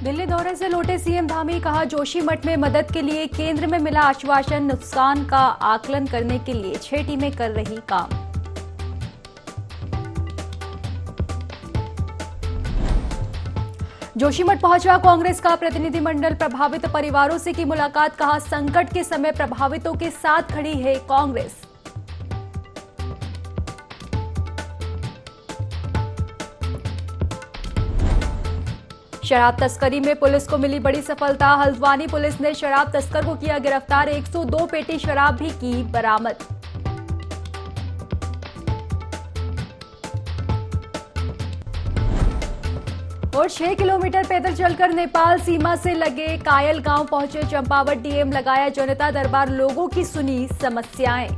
दिल्ली दौरे से लौटे सीएम धामी, कहा जोशीमठ में मदद के लिए केंद्र में मिला आश्वासन, नुकसान का आकलन करने के लिए 6 टीमें कर रही काम। जोशीमठ पहुंचा कांग्रेस का प्रतिनिधिमंडल, प्रभावित परिवारों से की मुलाकात, कहा संकट के समय प्रभावितों के साथ खड़ी है कांग्रेस। शराब तस्करी में पुलिस को मिली बड़ी सफलता, हल्द्वानी पुलिस ने शराब तस्कर को किया गिरफ्तार, 102 पेटी शराब भी की बरामद। और 6 किलोमीटर पैदल चलकर नेपाल सीमा से लगे कायल गांव पहुंचे चंपावत डीएम, लगाया जनता दरबार, लोगों की सुनी समस्याएं।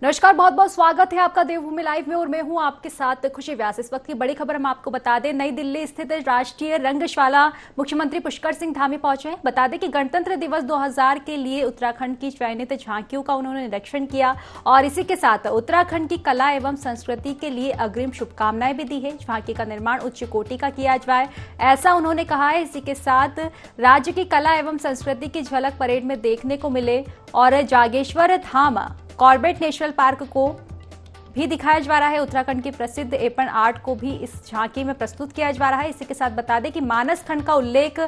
नमस्कार, बहुत बहुत स्वागत है आपका देवभूमि लाइव में और मैं हूं आपके साथ खुशी व्यास। इस वक्त की बड़ी खबर हम आपको बता दें, नई दिल्ली स्थित राष्ट्रीय रंगशाला मुख्यमंत्री पुष्कर सिंह धामी पहुंचे हैं। बता दें कि गणतंत्र दिवस 2000 के लिए उत्तराखंड की चयनित झांकियों का उन्होंने निरीक्षण किया और इसी के साथ उत्तराखंड की कला एवं संस्कृति के लिए अग्रिम शुभकामनाएं भी दी है। झांकी का निर्माण उच्च कोटि का किया जाए, ऐसा उन्होंने कहा है। इसी के साथ राज्य की कला एवं संस्कृति की झलक परेड में देखने को मिले और जागेश्वर धाम कॉर्बेट नेशनल पार्क को भी दिखाया जा रहा है। उत्तराखंड की प्रसिद्ध एपन आर्ट को भी इस झांकी में प्रस्तुत किया जा रहा है। इसी के साथ बता दें कि मानस खंड का उल्लेख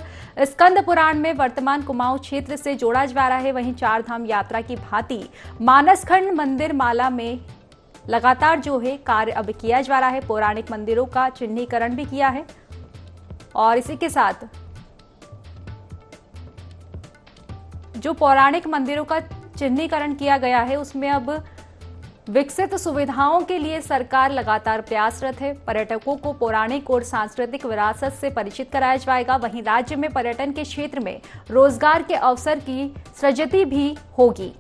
स्कंद पुराण में वर्तमान कुमाऊं क्षेत्र से जोड़ा जा रहा है। वहीं 4 धाम यात्रा की भांति मानस खंड मंदिर माला में लगातार जो है कार्य अब किया जा रहा है। पौराणिक मंदिरों का चिन्हीकरण भी किया है और इसी के साथ जो पौराणिक मंदिरों का चिन्हीकरण किया गया है उसमें अब विकसित सुविधाओं के लिए सरकार लगातार प्रयासरत है। पर्यटकों को पौराणिक और सांस्कृतिक विरासत से परिचित कराया जाएगा। वहीं राज्य में पर्यटन के क्षेत्र में रोजगार के अवसर की सृजति भी होगी।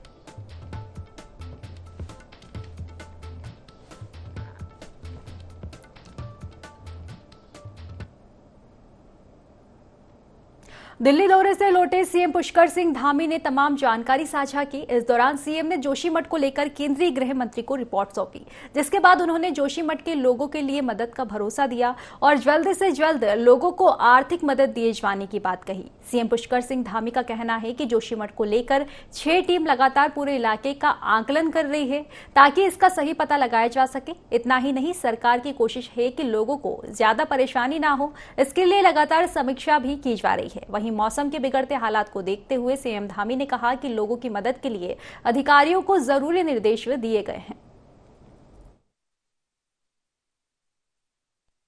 दिल्ली दौरे से लौटे सीएम पुष्कर सिंह धामी ने तमाम जानकारी साझा की। इस दौरान सीएम ने जोशीमठ को लेकर केंद्रीय गृह मंत्री को रिपोर्ट सौंपी, जिसके बाद उन्होंने जोशीमठ के लोगों के लिए मदद का भरोसा दिया और जल्द से जल्द लोगों को आर्थिक मदद दिए जाने की बात कही। सीएम पुष्कर सिंह धामी का कहना है कि जोशीमठ को लेकर 6 टीम लगातार पूरे इलाके का आकलन कर रही है ताकि इसका सही पता लगाया जा सके। इतना ही नहीं, सरकार की कोशिश है कि लोगों को ज्यादा परेशानी ना हो, इसके लिए लगातार समीक्षा भी की जा रही है। वहीं मौसम के बिगड़ते हालात को देखते हुए सीएम धामी ने कहा कि लोगों की मदद के लिए अधिकारियों को जरूरी निर्देश दिए गए हैं।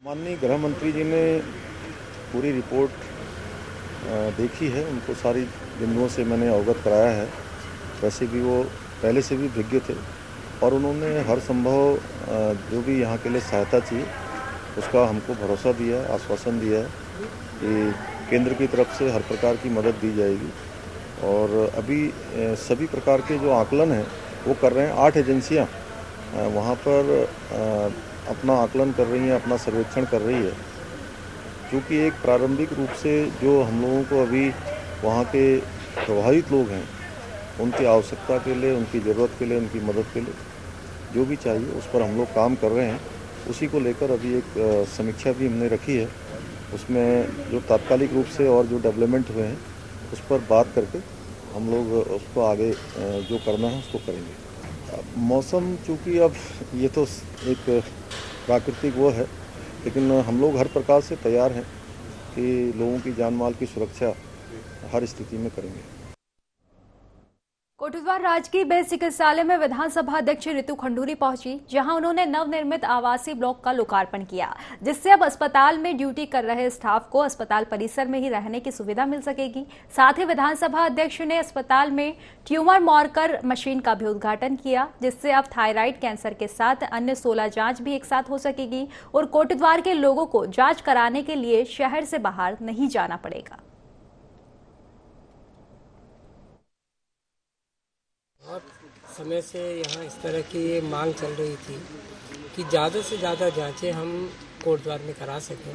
माननीय गृह मंत्री जी ने पूरी रिपोर्ट देखी है, उनको सारी बिंदुओं से मैंने अवगत कराया है। वैसे भी वो पहले से भी विज्ञ थे और उन्होंने हर संभव जो भी यहाँ के लिए सहायता चाहिए उसका हमको भरोसा दिया है, आश्वासन दिया है कि केंद्र की तरफ से हर प्रकार की मदद दी जाएगी। और अभी सभी प्रकार के जो आकलन हैं वो कर रहे हैं। 8 एजेंसियाँ वहाँ पर अपना आकलन कर रही हैं, अपना सर्वेक्षण कर रही है। क्योंकि एक प्रारंभिक रूप से जो हम लोगों को अभी वहाँ के प्रभावित लोग हैं उनकी आवश्यकता के लिए, उनकी ज़रूरत के लिए, उनकी मदद के लिए जो भी चाहिए उस पर हम लोग काम कर रहे हैं। उसी को लेकर अभी एक समीक्षा भी हमने रखी है। उसमें जो तात्कालिक रूप से और जो डेवलपमेंट हुए हैं उस पर बात करके हम लोग उसको आगे जो करना है उसको करेंगे। मौसम चूँकि अब ये तो एक प्राकृतिक वो है, लेकिन हम लोग हर प्रकार से तैयार हैं कि लोगों की जान माल की सुरक्षा हर स्थिति में करेंगे। कोटद्वार राजकीय बेस चिकित्सालय में विधानसभा अध्यक्ष रितु खंडूरी पहुंची, जहां उन्होंने नवनिर्मित आवासीय ब्लॉक का लोकार्पण किया, जिससे अब अस्पताल में ड्यूटी कर रहे स्टाफ को अस्पताल परिसर में ही रहने की सुविधा मिल सकेगी। साथ ही विधानसभा अध्यक्ष ने अस्पताल में ट्यूमर मार्कर मशीन का भी उद्घाटन किया, जिससे अब थायराइड कैंसर के साथ अन्य 16 जांच भी एक साथ हो सकेगी और कोटद्वार के लोगों को जांच कराने के लिए शहर से बाहर नहीं जाना पड़ेगा। बहुत समय से यहाँ इस तरह की मांग चल रही थी कि ज़्यादा से ज़्यादा जांचें हम कोटद्वार में करा सकें,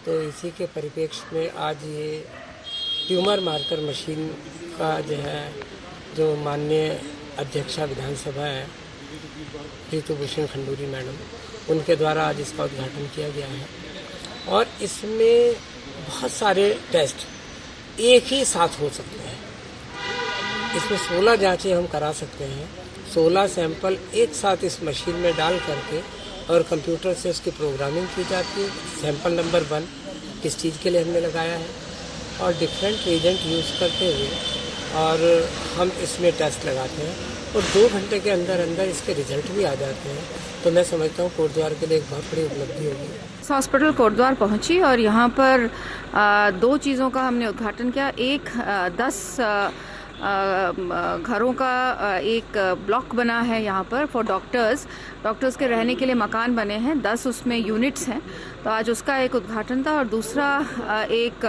तो इसी के परिप्रेक्ष्य में आज ये ट्यूमर मार्कर मशीन का जो माननीय अध्यक्षा विधानसभा है ऋतुभूषण खंडूरी मैडम, उनके द्वारा आज इसका उद्घाटन किया गया है। और इसमें बहुत सारे टेस्ट एक ही साथ हो सकते हैं। इसमें 16 जांचें हम करा सकते हैं। 16 सैंपल एक साथ इस मशीन में डाल करके और कंप्यूटर से उसकी प्रोग्रामिंग की जाती है। सैंपल नंबर 1 किस चीज़ के लिए हमने लगाया है और डिफरेंट एजेंट यूज़ करते हुए और हम इसमें टेस्ट लगाते हैं और 2 घंटे के अंदर अंदर इसके रिजल्ट भी आ जाते हैं। तो मैं समझता हूँ कोटद्वार के लिए एक बहुत बड़ी उपलब्धि होगी। इस हॉस्पिटल कोटद्वार पहुंची और यहाँ पर 2 चीज़ों का हमने उद्घाटन किया। एक 10 घरों का एक ब्लॉक बना है यहाँ पर फॉर डॉक्टर्स के रहने के लिए मकान बने हैं। 10 उसमें यूनिट्स हैं, तो आज उसका एक उद्घाटन था। और दूसरा एक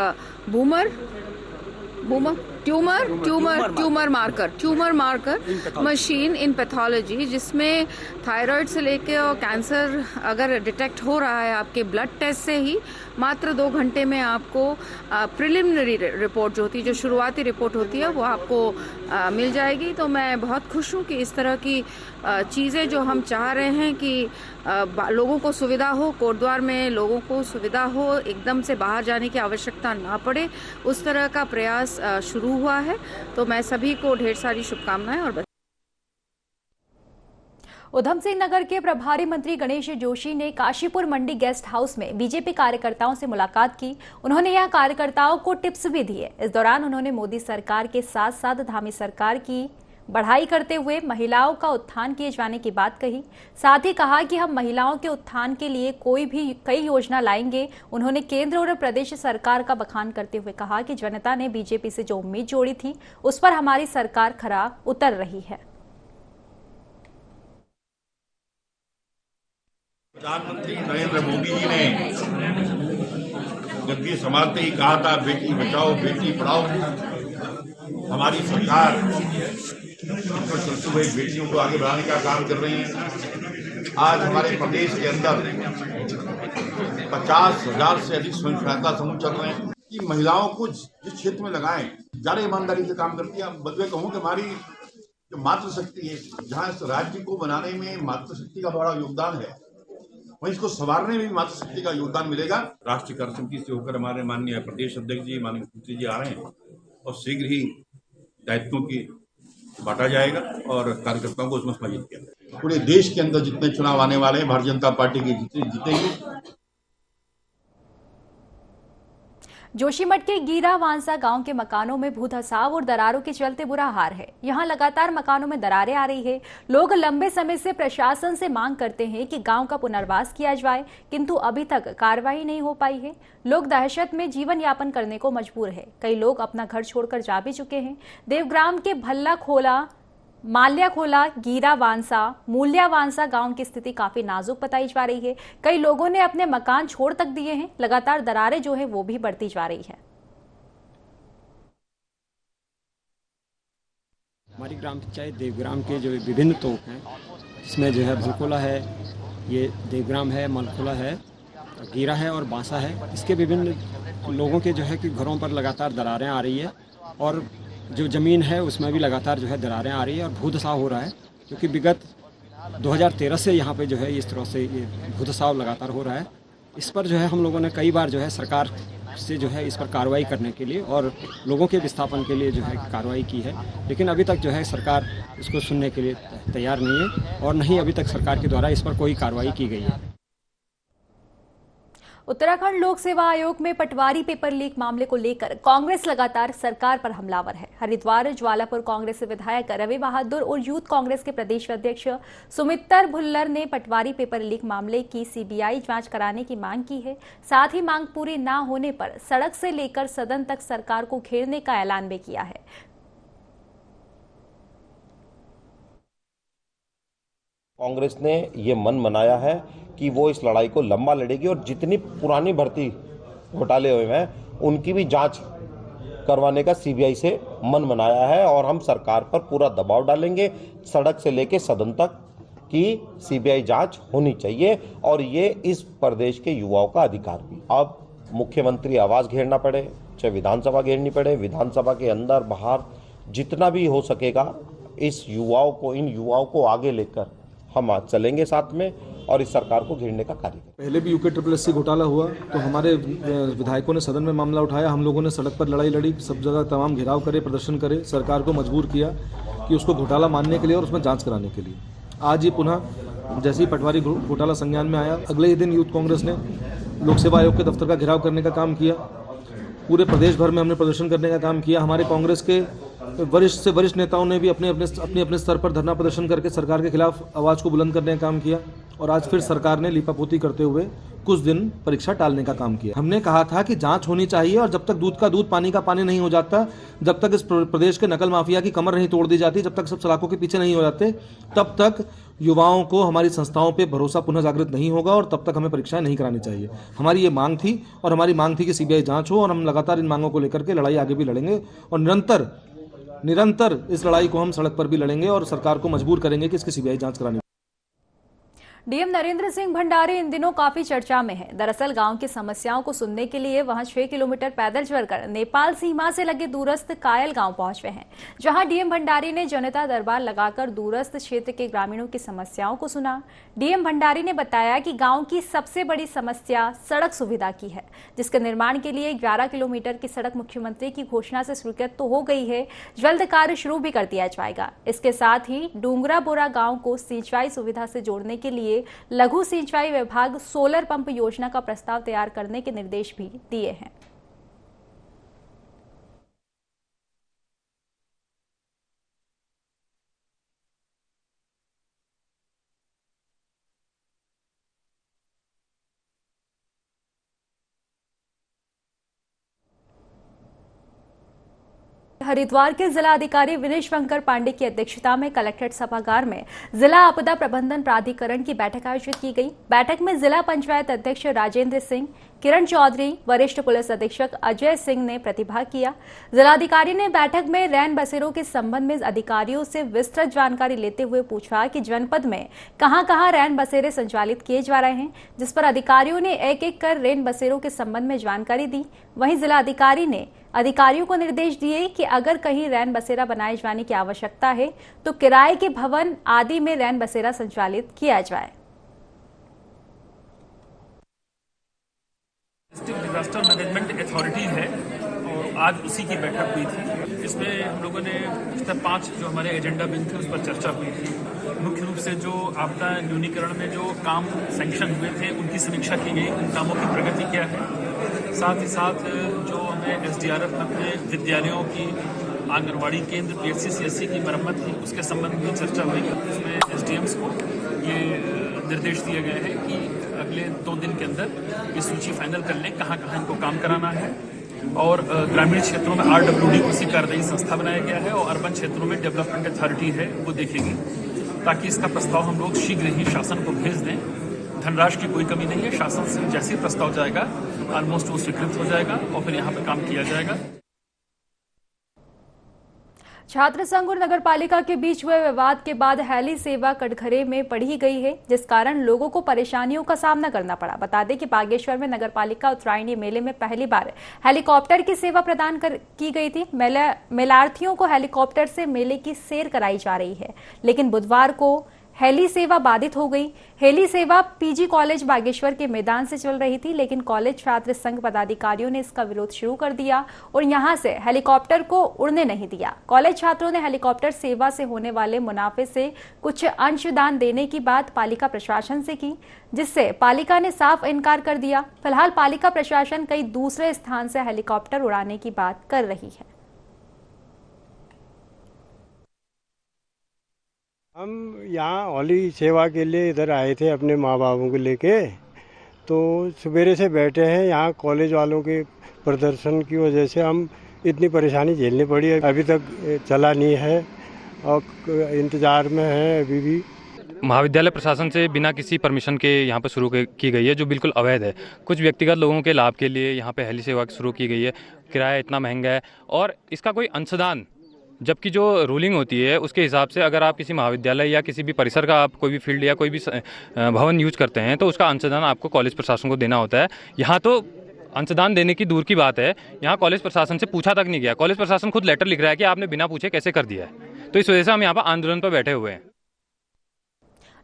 ट्यूमर मार्कर मशीन इन पैथोलॉजी, जिसमें थायराइड से लेके और कैंसर अगर डिटेक्ट हो रहा है आपके ब्लड टेस्ट से ही मात्र 2 घंटे में आपको प्रिलिमिनरी रिपोर्ट जो होती है, जो शुरुआती रिपोर्ट होती है, वो आपको मिल जाएगी। तो मैं बहुत खुश हूँ कि इस तरह की चीज़ें जो हम चाह रहे हैं कि लोगों को सुविधा हो, कोटद्वार में लोगों को सुविधा हो, एकदम से बाहर जाने की आवश्यकता ना पड़े, उस तरह का प्रयास शुरू हुआ है। तो मैं सभी को ढेर सारी शुभकामनाएं। और उधम सिंह नगर के प्रभारी मंत्री गणेश जोशी ने काशीपुर मंडी गेस्ट हाउस में बीजेपी कार्यकर्ताओं से मुलाकात की। उन्होंने यहां कार्यकर्ताओं को टिप्स भी दिए। इस दौरान उन्होंने मोदी सरकार के साथ साथ धामी सरकार की बढ़ाई करते हुए महिलाओं का उत्थान किए जाने की बात कही। साथ ही कहा कि हम महिलाओं के उत्थान के लिए कई योजना लाएंगे। उन्होंने केंद्र और प्रदेश सरकार का बखान करते हुए कहा कि जनता ने बीजेपी से जो उम्मीद जोड़ी थी उस पर हमारी सरकार खरा उतर रही है। प्रधानमंत्री नरेंद्र मोदी जी ने गद्दी संभालते ही कहा था, बेटी बचाओ बेटी पढ़ाओ। हमारी सरकार पर चलते हुए बेटियों को आगे बढ़ाने का काम कर रही है। आज हमारे प्रदेश के अंदर 50,000 से अधिक स्वयं सहायता समूह चल रहे हैं कि महिलाओं को जिस क्षेत्र में लगाएं, ज्यादा ईमानदारी से काम करती है। बदले कहूँ कि हमारी जो मातृशक्ति है, जहाँ इस राज्य को बनाने में मातृशक्ति का बड़ा योगदान है, वहीं इसको संवारने में भी मातृशक्ति का योगदान मिलेगा। राष्ट्रीय कार्य समिति से होकर हमारे माननीय प्रदेश अध्यक्ष जी, माननीय मुख्यमंत्री जी आ रहे हैं और शीघ्र ही दायित्वों की बांटा जाएगा और कार्यकर्ताओं को उसमें सम्मिलित किया जाएगा। पूरे देश के अंदर जितने चुनाव आने वाले हैं, भारतीय जनता पार्टी के जीतेंगे। जोशीमठ के गीरा वांसा गांव के मकानों में भूधसाव और दरारों के चलते बुरा हाल है। यहां लगातार मकानों में दरारें आ रही है। लोग लंबे समय से प्रशासन से मांग करते हैं कि गांव का पुनर्वास किया जाए, किंतु अभी तक कार्रवाई नहीं हो पाई है। लोग दहशत में जीवन यापन करने को मजबूर है। कई लोग अपना घर छोड़कर जा भी चुके हैं। देवग्राम के भल्ला खोला, माल्या खोला, गीरा वांसा, मूल्या वांसा गांव की स्थिति काफी नाजुक बताई जा रही है। कई लोगों ने अपने मकान छोड़ तक दिए हैं। लगातार दरारें जो है वो भी बढ़ती जा रही है। हमारी ग्राम पंचायत देवग्राम के जो विभिन्न तोप हैं, इसमें जो है भलकोला है, ये देवग्राम है, मलखोला है, गीरा है और बांसा है। इसके विभिन्न लोगों के जो है कि घरों पर लगातार दरारें आ रही है और जो ज़मीन है उसमें भी लगातार जो है दरारें आ रही है और भूधसाव हो रहा है, क्योंकि विगत 2013 से यहाँ पे जो है इस तरह से ये भूधसाव लगातार हो रहा है। इस पर जो है हम लोगों ने कई बार जो है सरकार से जो है इस पर कार्रवाई करने के लिए और लोगों के विस्थापन के लिए जो है कार्रवाई की है, लेकिन अभी तक जो है सरकार इसको सुनने के लिए तैयार नहीं है और नहीं अभी तक सरकार के द्वारा इस पर कोई कार्रवाई की गई है। उत्तराखंड लोक सेवा आयोग में पटवारी पेपर लीक मामले को लेकर कांग्रेस लगातार सरकार पर हमलावर है। हरिद्वार ज्वालापुर कांग्रेस विधायक रवि बहादुर और यूथ कांग्रेस के प्रदेश अध्यक्ष सुमित्तर भुल्लर ने पटवारी पेपर लीक मामले की सीबीआई जांच कराने की मांग की है। साथ ही मांग पूरी न होने पर सड़क से लेकर सदन तक सरकार को घेरने का ऐलान भी किया है। कांग्रेस ने ये मन बनाया है कि वो इस लड़ाई को लंबा लड़ेगी और जितनी पुरानी भर्ती घोटाले हुए हैं उनकी भी जांच करवाने का सीबीआई से मन बनाया है और हम सरकार पर पूरा दबाव डालेंगे, सड़क से लेके सदन तक की सीबीआई जांच होनी चाहिए और ये इस प्रदेश के युवाओं का अधिकार भी। अब मुख्यमंत्री आवास घेरना पड़े, चाहे विधानसभा घेरनी पड़े, विधानसभा के अंदर बाहर जितना भी हो सकेगा इन युवाओं को आगे लेकर हम आज चलेंगे साथ में और इस सरकार को घेरने का कार्य करेंगे। पहले भी यूके SSS घोटाला हुआ तो हमारे विधायकों ने सदन में मामला उठाया, हम लोगों ने सड़क पर लड़ाई लड़ी, सब जगह तमाम घेराव करे, प्रदर्शन करे, सरकार को मजबूर किया कि उसको घोटाला मानने के लिए और उसमें जांच कराने के लिए। आज ये पुनः जैसे ही पटवारी घोटाला संज्ञान में आया, अगले ही दिन यूथ कांग्रेस ने लोक सेवा आयोग के दफ्तर का घेराव करने का काम किया। पूरे प्रदेश भर में हमने प्रदर्शन करने का काम किया। हमारे कांग्रेस के वरिष्ठ से वरिष्ठ नेताओं ने भी अपने स्तर पर धरना प्रदर्शन करके सरकार के खिलाफ आवाज़ को बुलंद करने का काम किया। और आज फिर सरकार ने लीपापोती करते हुए कुछ दिन परीक्षा टालने का काम किया। हमने कहा था कि जांच होनी चाहिए और जब तक दूध का दूध पानी का पानी नहीं हो जाता, जब तक इस प्रदेश के नकल माफिया की कमर नहीं तोड़ दी जाती, जब तक सब सलाखों के पीछे नहीं हो जाते, तब तक युवाओं को हमारी संस्थाओं पे भरोसा पुनः जागृत नहीं होगा और तब तक हमें परीक्षाएं नहीं करानी चाहिए। हमारी ये मांग थी और हमारी मांग थी कि सीबीआई जांच हो और हम लगातार इन मांगों को लेकर के लड़ाई आगे भी लड़ेंगे और निरंतर इस लड़ाई को हम सड़क पर भी लड़ेंगे और सरकार को मजबूर करेंगे कि इसकी सीबीआई जांच करानी। डीएम नरेंद्र सिंह भंडारी इन दिनों काफी चर्चा में है। दरअसल गांव की समस्याओं को सुनने के लिए वहां 6 किलोमीटर पैदल चलकर नेपाल सीमा से लगे दूरस्थ कायल गांव पहुंचे हैं, जहां डीएम भंडारी ने जनता दरबार लगाकर दूरस्थ क्षेत्र के ग्रामीणों की समस्याओं को सुना। डीएम भंडारी ने बताया कि गांव की सबसे बड़ी समस्या सड़क सुविधा की है, जिसके निर्माण के लिए 11 किलोमीटर की सड़क मुख्यमंत्री की घोषणा से स्वीकृत तो हो गई है, जल्द कार्य शुरू भी कर दिया जाएगा। इसके साथ ही डूंगरा बोरा गांव को सिंचाई सुविधा से जोड़ने के लिए लघु सिंचाई विभाग सोलर पंप योजना का प्रस्ताव तैयार करने के निर्देश भी दिए हैं। हरिद्वार के जिला अधिकारी विनय शंकर पांडे की अध्यक्षता में कलेक्ट्रेट सभागार में जिला आपदा प्रबंधन प्राधिकरण की बैठक आयोजित की गई। बैठक में जिला पंचायत अध्यक्ष राजेंद्र सिंह, किरण चौधरी, वरिष्ठ पुलिस अधीक्षक अजय सिंह ने प्रतिभाग किया। जिलाधिकारी ने बैठक में रैन बसेरों के संबंध में अधिकारियों से विस्तृत जानकारी लेते हुए पूछा कि जनपद में कहां-कहां रैन बसेरे संचालित किए जा रहे हैं, जिस पर अधिकारियों ने एक-एक कर रैन बसेरों के संबंध में जानकारी दी। वहीं जिलाधिकारी ने अधिकारियों को निर्देश दिए कि अगर कहीं रैन बसेरा बनाए जाने की आवश्यकता है तो किराए के भवन आदि में रैन बसेरा संचालित किया जाए। डिजास्टर मैनेजमेंट अथॉरिटी है और आज उसी की बैठक हुई थी। इसमें हम लोगों ने स्टेप 5 जो हमारे एजेंडा बिल थे उस पर चर्चा हुई थी। मुख्य रूप से जो आपदा न्यूनीकरण में जो काम सैंक्शन हुए थे उनकी समीक्षा की गई, उन कामों की प्रगति क्या है। साथ ही साथ जो हमें SDRF अपने विद्यालयों की, आंगनबाड़ी केंद्र, PHC CSC की मरम्मत थी, उसके संबंध में चर्चा हुई। इसमें SDMs को ये निर्देश दिए गए हैं कि अगले 2 दिन के अंदर ये सूची फाइनल कर लें कहाँ कहाँ इनको काम कराना है। और ग्रामीण क्षेत्रों में RWD उसी कार्यदायी संस्था बनाया गया है और अर्बन क्षेत्रों में डेवलपमेंट अथॉरिटी है, वो देखेगी, ताकि इसका प्रस्ताव हम लोग शीघ्र ही शासन को भेज दें। धनराशि की कोई कमी नहीं है, शासन से जैसे ही प्रस्ताव जाएगा ऑलमोस्ट वो स्वीकृत हो जाएगा और फिर यहाँ पे काम किया जाएगा। छात्र संघ और नगर पालिका के बीच हुए विवाद के बाद हेली सेवा कटघरे में पड़ी गई है, जिस कारण लोगों को परेशानियों का सामना करना पड़ा। बता दें कि बागेश्वर में नगर पालिका उत्तरायणी मेले में पहली बार हेलीकॉप्टर की सेवा प्रदान की गई थी। मेलार्थियों को हेलीकॉप्टर से मेले की सैर कराई जा रही है, लेकिन बुधवार को हेली सेवा बाधित हो गई। हेली सेवा पीजी कॉलेज बागेश्वर के मैदान से चल रही थी, लेकिन कॉलेज छात्र संघ पदाधिकारियों ने इसका विरोध शुरू कर दिया और यहां से हेलीकॉप्टर को उड़ने नहीं दिया। कॉलेज छात्रों ने हेलीकॉप्टर सेवा से होने वाले मुनाफे से कुछ अंशदान देने की बात पालिका प्रशासन से की, जिससे पालिका ने साफ इनकार कर दिया। फिलहाल पालिका प्रशासन कई दूसरे स्थान से हेलीकॉप्टर उड़ाने की बात कर रही है। हम यहाँ होली सेवा के लिए इधर आए थे अपने माँ बापों को लेके, तो सवेरे से बैठे हैं यहाँ। कॉलेज वालों के प्रदर्शन की वजह से हम इतनी परेशानी झेलनी पड़ी है। अभी तक चला नहीं है और इंतज़ार में है अभी भी। महाविद्यालय प्रशासन से बिना किसी परमिशन के यहाँ पर शुरू की गई है, जो बिल्कुल अवैध है। कुछ व्यक्तिगत लोगों के लाभ के लिए यहाँ पे हेली सेवा शुरू की गई है। किराया इतना महंगा है और इसका कोई अंशदान, जबकि जो रूलिंग होती है उसके हिसाब से अगर आप किसी महाविद्यालय या किसी भी परिसर का आप कोई भी फील्ड या कोई भी भवन यूज करते हैं तो उसका अंशदान आपको कॉलेज प्रशासन को देना होता है। यहाँ तो अंशदान देने की दूर की बात है, यहाँ कॉलेज प्रशासन से पूछा तक नहीं गया। कॉलेज प्रशासन खुद लेटर लिख रहा है कि आपने बिना पूछे कैसे कर दिया है। तो इस वजह से हम यहाँ पर आंदोलन पर बैठे हुए हैं।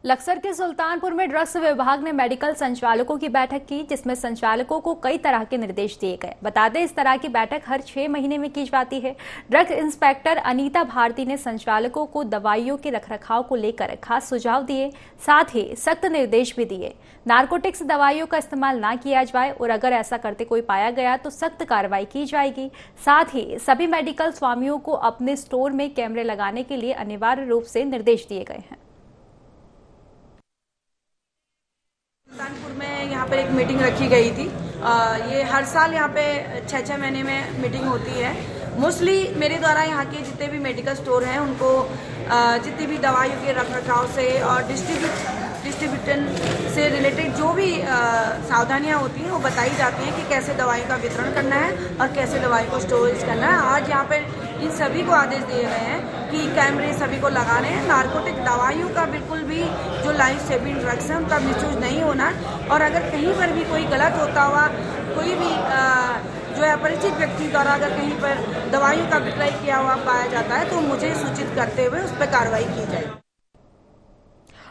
लक्सर के सुल्तानपुर में ड्रग्स विभाग ने मेडिकल संचालकों की बैठक की, जिसमें संचालकों को कई तरह के निर्देश दिए गए। बता दें, इस तरह की बैठक हर 6 महीने में की जाती है। ड्रग्स इंस्पेक्टर अनीता भारती ने संचालकों को दवाइयों के रखरखाव को लेकर खास सुझाव दिए, साथ ही सख्त निर्देश भी दिए। नारकोटिक्स दवाइयों का इस्तेमाल ना किया जाए और अगर ऐसा करते कोई पाया गया तो सख्त कार्रवाई की जाएगी। साथ ही सभी मेडिकल स्वामियों को अपने स्टोर में कैमरे लगाने के लिए अनिवार्य रूप से निर्देश दिए गए हैं। सुल्तानपुर में यहाँ पर एक मीटिंग रखी गई थी। ये हर साल यहाँ पे 6-6 महीने में मीटिंग होती है। मोस्टली मेरे द्वारा यहाँ के जितने भी मेडिकल स्टोर हैं उनको जितनी भी दवाइयों के रखरखाव से और डिस्ट्रीब्यूशन से रिलेटेड जो भी सावधानियाँ होती हैं वो बताई जाती हैं कि कैसे दवाई का वितरण करना है और कैसे दवाई को स्टोरेज करना है। आज यहाँ पर इन सभी को आदेश दिए गए हैं कि कैमरे सभी को लगाने हैं। नारकोटिक दवाइयों का बिल्कुल भी जो लाइफ सेविंग ड्रग्स हैं उनका मिसयूज नहीं होना, और अगर कहीं पर भी कोई गलत होता हुआ कोई भी जो है अपरिचित व्यक्ति द्वारा अगर कहीं पर दवाइयों का विक्रय किया हुआ पाया जाता है तो मुझे सूचित करते हुए उस पर कार्रवाई की जाए।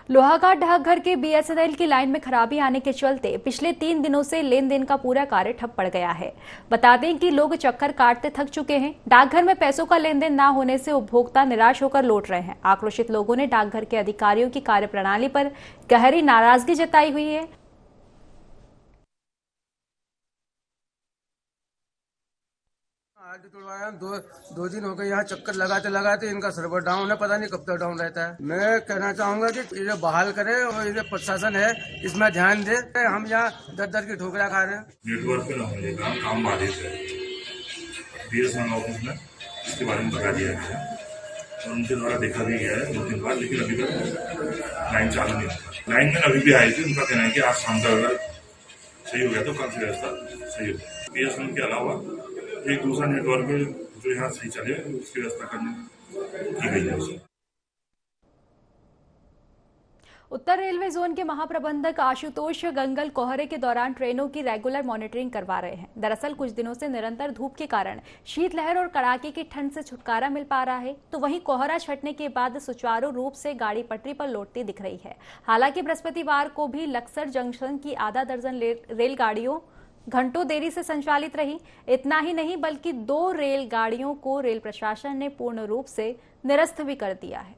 लोहाघाट डाकघर के बीएसएनएल की लाइन में खराबी आने के चलते पिछले 3 दिनों से लेन देन का पूरा कार्य ठप पड़ गया है। बता दें कि लोग चक्कर काटते थक चुके हैं। डाकघर में पैसों का लेन देन न होने से उपभोक्ता निराश होकर लौट रहे हैं। आक्रोशित लोगों ने डाकघर के अधिकारियों की कार्यप्रणाली पर गहरी नाराजगी जताई हुई है। तुड़वाया दो दिन हो गए यहाँ चक्कर लगाते इनका सर्वर डाउन है, पता नहीं कब तक डाउन रहता है। मैं कहना चाहूंगा कि इसे बहाल करे और इसे प्रशासन है इसमें ध्यान दे। हम यहाँ दर की ठोकरा खा रहे हैं। नेटवर्क पे ना होने का काम बाधित है। बीएसएनएल ऑफिस में इसके बारे में बता दिया गया है और उनके द्वारा देखा भी गया है 2-3 बार, लेकिन अभी तक लाइन चालू नहीं होता। लाइन में अभी भी आई थी, उनका कहना है कि आज शाम तक अगर सही हो गया तो कल से व्यवस्था सही होगी। बीएसएनएल के अलावा एक दूसरा नेटवर्क जो यहाँ सही चले उसकी व्यवस्था करने की गई है। उत्तर रेलवे जोन के महाप्रबंधक आशुतोष गंगल कोहरे के दौरान ट्रेनों की रेगुलर मॉनिटरिंग करवा रहे हैं। दरअसल कुछ दिनों से निरंतर धूप के कारण शीतलहर और कड़ाके की ठंड से छुटकारा मिल पा रहा है, तो वहीं कोहरा छटने के बाद सुचारू रूप से गाड़ी पटरी पर लौटती दिख रही है। हालांकि बृहस्पतिवार को भी लक्सर जंक्शन की आधा दर्जन रेलगाड़ियों घंटों देरी से संचालित रही। इतना ही नहीं बल्कि 2 रेलगाड़ियों को रेल प्रशासन ने पूर्ण रूप से निरस्त भी कर दिया है।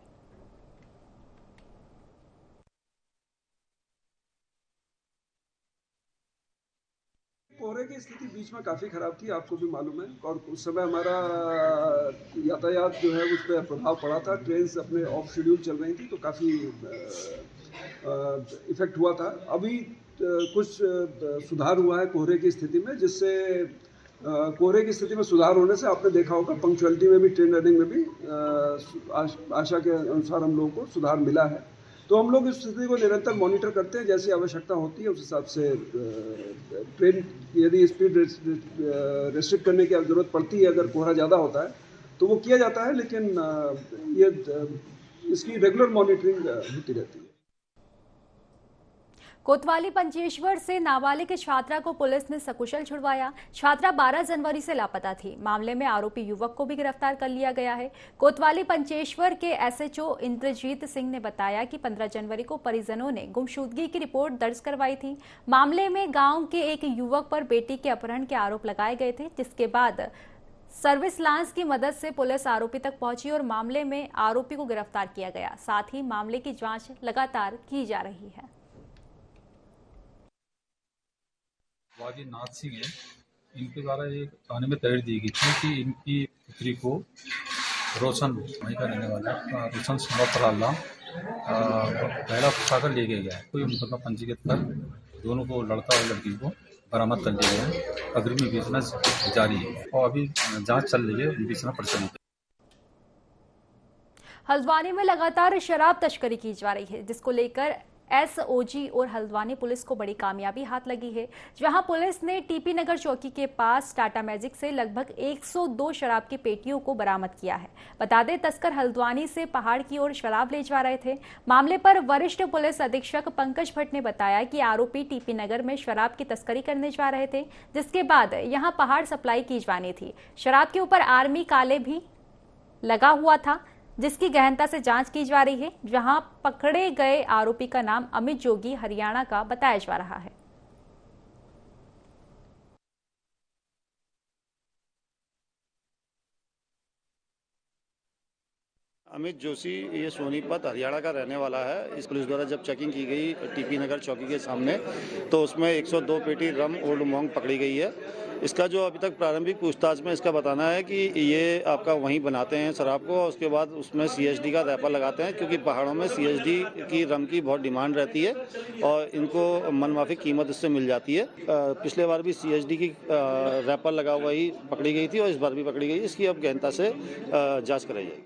कोहरे की स्थिति बीच में काफ़ी खराब थी, आपको भी मालूम है, और उस समय हमारा यातायात जो है उस पर प्रभाव पड़ा था। ट्रेन अपने ऑफ शेड्यूल चल रही थी तो काफ़ी इफेक्ट हुआ था। अभी कुछ सुधार हुआ है कोहरे की स्थिति में, जिससे कोहरे की स्थिति में सुधार होने से आपने देखा होगा पंक्चुअलिटी में भी, ट्रेन रनिंग में भी आशा के अनुसार हम लोगों को सुधार मिला है। तो हम लोग इस स्थिति को निरंतर मॉनिटर करते हैं, जैसी आवश्यकता होती है उस हिसाब से ट्रेन यदि स्पीड रेस्ट्रिक्ट करने की ज़रूरत पड़ती है, अगर कोहरा ज़्यादा होता है तो वो किया जाता है, लेकिन ये इसकी रेगुलर मॉनिटरिंग होती रहती है। कोतवाली पंचेश्वर से नाबालिग छात्रा को पुलिस ने सकुशल छुड़वाया। छात्रा 12 जनवरी से लापता थी। मामले में आरोपी युवक को भी गिरफ्तार कर लिया गया है। कोतवाली पंचेश्वर के एसएचओ इंद्रजीत सिंह ने बताया कि 15 जनवरी को परिजनों ने गुमशुदगी की रिपोर्ट दर्ज करवाई थी। मामले में गांव के एक युवक पर बेटी के अपहरण के आरोप लगाए गए थे, जिसके बाद सर्विस लांस की मदद से पुलिस आरोपी तक पहुंची और मामले में आरोपी को गिरफ्तार किया गया। साथ ही मामले की जाँच लगातार की जा रही है। वाजी नाथ सिंह है, इनके द्वारा एक थाने में तहरीर दी गई थी कि इनकी पुत्री को रोशन, वहीं का रहने वाला रोशन सुमतराला पहला उठाकर ले गया है। कोई मुकदमा पंजीकृत कर दोनों को, लड़का और लड़की को बरामद कर लिया गया है। अग्रिम विवेचना जारी है और अभी जांच चल रही है, विवेचना प्रचलित है। हल्द्वानी में लगातार शराब तस्करी की जा रही है, जिसको लेकर एसओजी और हल्द्वानी पुलिस को बड़ी कामयाबी हाथ लगी है, जहां पुलिस ने टीपी नगर चौकी के पास टाटा मैजिक से लगभग 102 शराब की पेटियों को बरामद किया है। बता दें, तस्कर हल्द्वानी से पहाड़ की ओर शराब ले जा रहे थे। मामले पर वरिष्ठ पुलिस अधीक्षक पंकज भट्ट ने बताया कि आरोपी टीपी नगर में शराब की तस्करी करने जा रहे थे, जिसके बाद यहां पहाड़ सप्लाई की जानी थी। शराब के ऊपर आर्मी काले भी लगा हुआ था। जिसकी गहनता से जांच की जा रही है। जहां पकड़े गए आरोपी का नाम अमित जोगी हरियाणा का बताया जा रहा है। अमित जोशी ये सोनीपत हरियाणा का रहने वाला है। इस पुलिस द्वारा जब चेकिंग की गई टीपी नगर चौकी के सामने तो उसमें 102 पेटी रम ओल्ड मोंग पकड़ी गई है। इसका जो अभी तक प्रारंभिक पूछताछ में इसका बताना है कि ये आपका वहीं बनाते हैं शराब को, उसके बाद उसमें सीएचडी का रैपर लगाते हैं, क्योंकि पहाड़ों में सीएचडी की रम की बहुत डिमांड रहती है और इनको मनमाफिक कीमत इससे मिल जाती है। पिछले बार भी सीएचडी की रैपर लगा हुआ ही पकड़ी गई थी और इस बार भी पकड़ी गई। इसकी अब गहनता से जाँच कराई जाएगी।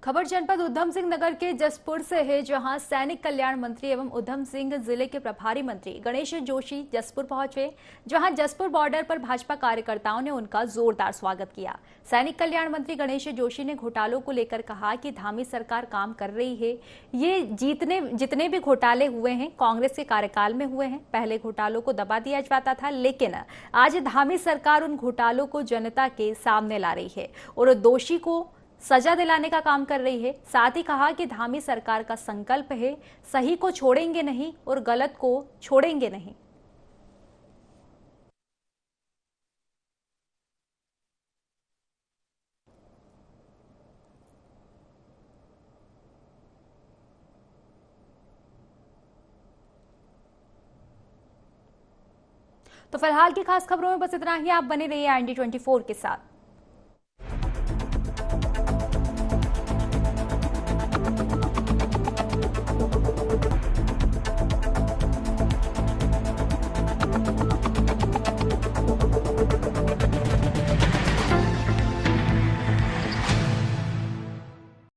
खबर जनपद उधम सिंह नगर के जसपुर से है, जहां सैनिक कल्याण मंत्री एवं उधम सिंह जिले के प्रभारी मंत्री गणेश जोशी जसपुर पहुंचे, जहां जसपुर बॉर्डर पर भाजपा कार्यकर्ताओं ने उनका जोरदार स्वागत किया। सैनिक कल्याण मंत्री गणेश जोशी ने घोटालों को लेकर कहा कि धामी सरकार काम कर रही है। ये जितने भी घोटाले हुए हैं कांग्रेस के कार्यकाल में हुए हैं। पहले घोटालों को दबा दिया जाता था, लेकिन आज धामी सरकार उन घोटालों को जनता के सामने ला रही है और दोषी को सजा दिलाने का काम कर रही है। साथ ही कहा कि धामी सरकार का संकल्प है, सही को छोड़ेंगे नहीं और गलत को छोड़ेंगे नहीं। तो फिलहाल की खास खबरों में बस इतना ही। आप बने रहिए IND24 के साथ।